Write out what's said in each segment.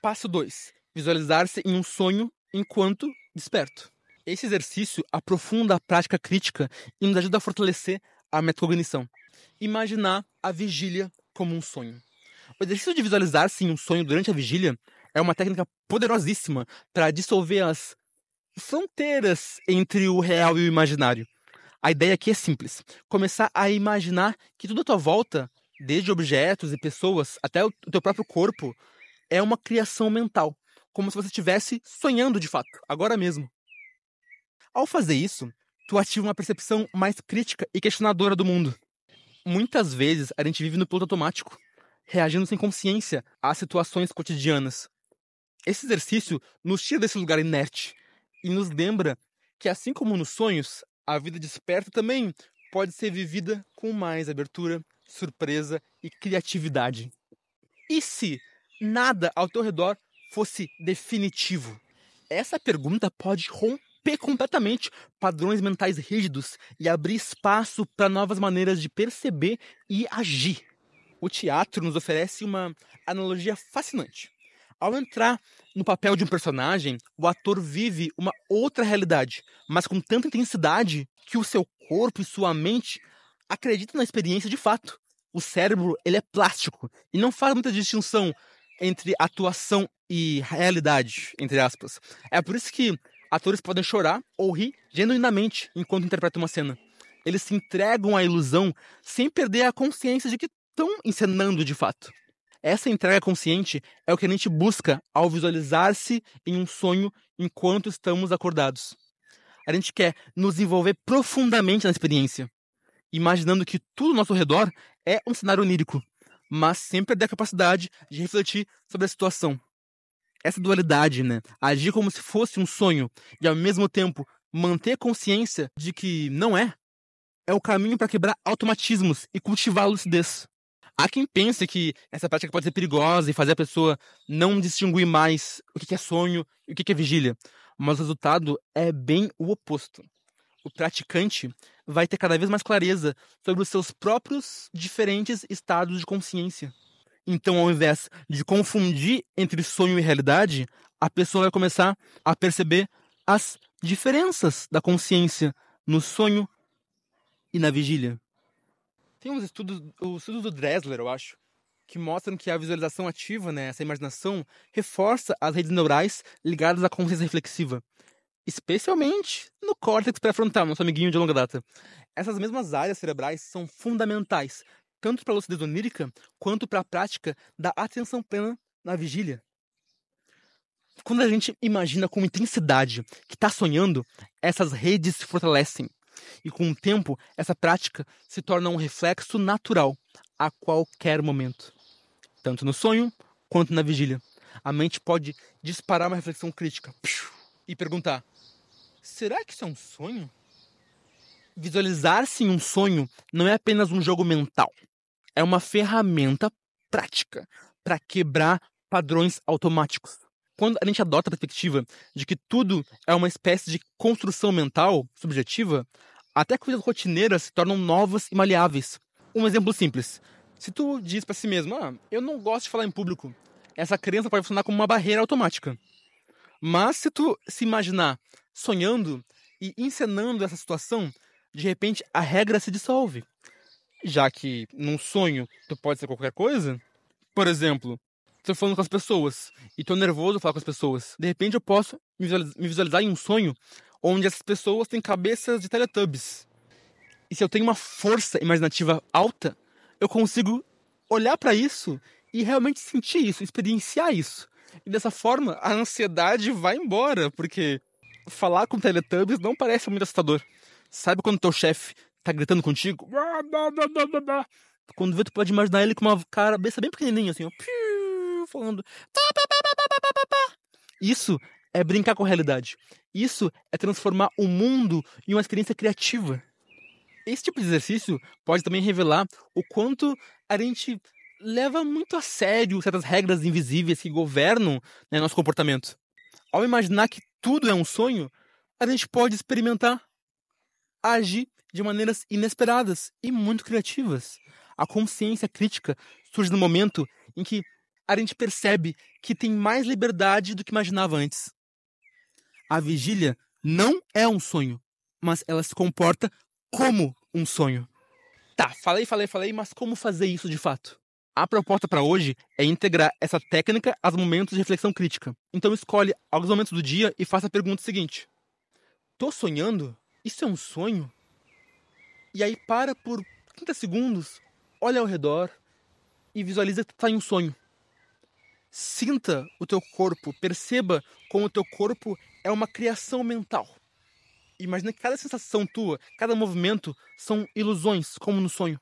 Passo 2. Visualizar-se em um sonho enquanto desperto. Esse exercício aprofunda a prática crítica e nos ajuda a fortalecer a metacognição. Imaginar a vigília como um sonho. O exercício de visualizar-se em um sonho durante a vigília é uma técnica poderosíssima para dissolver as fronteiras entre o real e o imaginário. A ideia aqui é simples. Começar a imaginar que tudo à tua volta, desde objetos e pessoas até o teu próprio corpo, é uma criação mental, como se você estivesse sonhando de fato, agora mesmo. Ao fazer isso, tu ativa uma percepção mais crítica e questionadora do mundo. Muitas vezes a gente vive no piloto automático, reagindo sem consciência às situações cotidianas. Esse exercício nos tira desse lugar inerte e nos lembra que, assim como nos sonhos, a vida desperta também pode ser vivida com mais abertura, surpresa e criatividade. E se nada ao teu redor fosse definitivo? Essa pergunta pode romper completamente padrões mentais rígidos e abrir espaço para novas maneiras de perceber e agir. O teatro nos oferece uma analogia fascinante. Ao entrar no papel de um personagem, o ator vive uma outra realidade, mas com tanta intensidade que o seu corpo e sua mente acreditam na experiência de fato. O cérebro, ele é plástico e não faz muita distinção entre atuação e realidade, entre aspas. É por isso que atores podem chorar ou rir genuinamente enquanto interpretam uma cena. Eles se entregam à ilusão sem perder a consciência de que estão encenando de fato. Essa entrega consciente é o que a gente busca ao visualizar-se em um sonho enquanto estamos acordados. A gente quer nos envolver profundamente na experiência, imaginando que tudo ao nosso redor é um cenário onírico, mas sem perder a capacidade de refletir sobre a situação. Essa dualidade, agir como se fosse um sonho e ao mesmo tempo manter consciência de que não é o caminho para quebrar automatismos e cultivar a lucidez. Há quem pense que essa prática pode ser perigosa e fazer a pessoa não distinguir mais o que é sonho e o que é vigília, mas o resultado é bem o oposto. O praticante vai ter cada vez mais clareza sobre os seus próprios diferentes estados de consciência. Então, ao invés de confundir entre sonho e realidade, a pessoa vai começar a perceber as diferenças da consciência no sonho e na vigília. Tem os estudos do Dressler, eu acho, que mostram que a visualização ativa, essa imaginação, reforça as redes neurais ligadas à consciência reflexiva, especialmente no córtex pré-frontal, nosso amiguinho de longa data. Essas mesmas áreas cerebrais são fundamentais, tanto para a lucidez onírica, quanto para a prática da atenção plena na vigília. Quando a gente imagina com intensidade que está sonhando, essas redes se fortalecem. E com o tempo, essa prática se torna um reflexo natural a qualquer momento. Tanto no sonho, quanto na vigília. A mente pode disparar uma reflexão crítica e perguntar: será que isso é um sonho? Visualizar-se em um sonho não é apenas um jogo mental. É uma ferramenta prática para quebrar padrões automáticos. Quando a gente adota a perspectiva de que tudo é uma espécie de construção mental subjetiva, até coisas rotineiras se tornam novas e maleáveis. Um exemplo simples. Se tu diz para si mesmo, eu não gosto de falar em público, essa crença pode funcionar como uma barreira automática. Mas se tu se imaginar sonhando e encenando essa situação, de repente a regra se dissolve. Já que num sonho tu pode ser qualquer coisa, por exemplo, estou falando com as pessoas e estou nervoso falar com as pessoas. De repente eu posso me visualizar em um sonho onde essas pessoas têm cabeças de Teletubbies. E se eu tenho uma força imaginativa alta, eu consigo olhar para isso e realmente sentir isso, experienciar isso. E dessa forma, a ansiedade vai embora, porque falar com Teletubbies não parece muito assustador. Sabe quando teu chefe tá gritando contigo? Quando vê, tu pode imaginar ele com uma cabeça bem pequenininha, assim, ó, falando. Isso é brincar com a realidade. Isso é transformar o mundo em uma experiência criativa. Esse tipo de exercício pode também revelar o quanto a gente leva muito a sério certas regras invisíveis que governam, nosso comportamento. Ao imaginar que tudo é um sonho, a gente pode experimentar agir de maneiras inesperadas e muito criativas. A consciência crítica surge no momento em que a gente percebe que tem mais liberdade do que imaginava antes. A vigília não é um sonho, mas ela se comporta como um sonho. Tá, falei, mas como fazer isso de fato? A proposta para hoje é integrar essa técnica aos momentos de reflexão crítica. Então escolhe alguns momentos do dia e faça a pergunta seguinte: tô sonhando? Isso é um sonho? E aí para por 30 segundos, olha ao redor e visualiza que tá em um sonho. Sinta o teu corpo, perceba como o teu corpo é uma criação mental. Imagina que cada sensação tua, cada movimento são ilusões, como no sonho.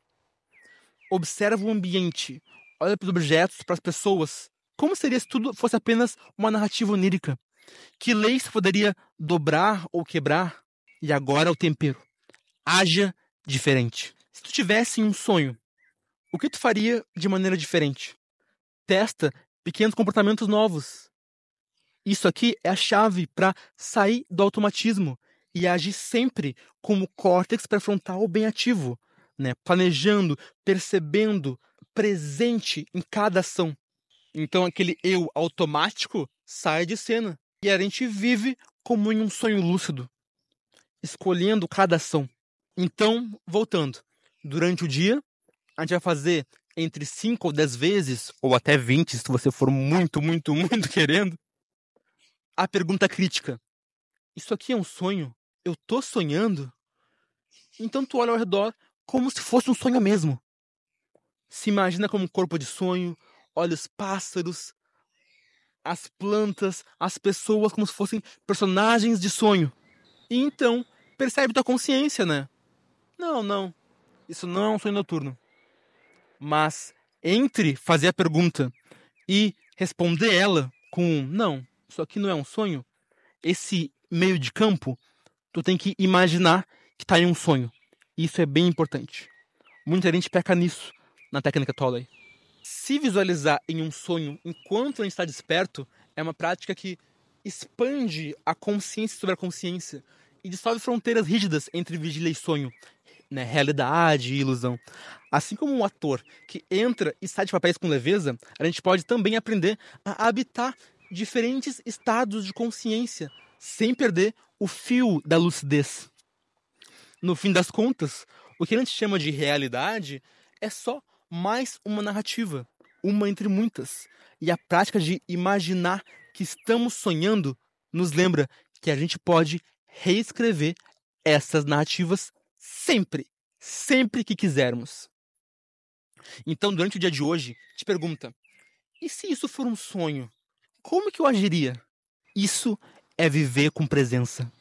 Observa o ambiente, olha para os objetos, para as pessoas. Como seria se tudo fosse apenas uma narrativa onírica? Que leis poderia dobrar ou quebrar? E agora é o tempero. Haja diferente. Se tu tivesse um sonho, o que tu faria de maneira diferente? Testa pequenos comportamentos novos. Isso aqui é a chave para sair do automatismo e agir sempre como córtex pré-frontal bem ativo, né? Planejando, percebendo, presente em cada ação. Então aquele eu automático sai de cena e a gente vive como em um sonho lúcido, escolhendo cada ação. Então, voltando, durante o dia, a gente vai fazer entre 5 ou 10 vezes, ou até 20, se você for muito, muito, muito querendo, a pergunta crítica. Isso aqui é um sonho? Eu tô sonhando? Então tu olha ao redor como se fosse um sonho mesmo. Se imagina como um corpo de sonho, olha os pássaros, as plantas, as pessoas como se fossem personagens de sonho. E então, percebe tua consciência, né? Não, isso não é um sonho noturno. Mas entre fazer a pergunta e responder ela com um não, isso aqui não é um sonho, esse meio de campo, tu tem que imaginar que tá em um sonho. Isso é bem importante. Muita gente peca nisso na técnica Tolley. Se visualizar em um sonho enquanto a gente está desperto é uma prática que expande a consciência sobre a consciência e dissolve fronteiras rígidas entre vigília e sonho, né? Realidade e ilusão. Assim como um ator que entra e sai de papéis com leveza, a gente pode também aprender a habitar diferentes estados de consciência sem perder o fio da lucidez. No fim das contas, o que a gente chama de realidade é só mais uma narrativa, uma entre muitas. E a prática de imaginar que estamos sonhando nos lembra que a gente pode reescrever essas narrativas sempre, sempre que quisermos. Então, durante o dia de hoje, te pergunta: e se isso for um sonho? Como que eu agiria? Isso é viver com presença.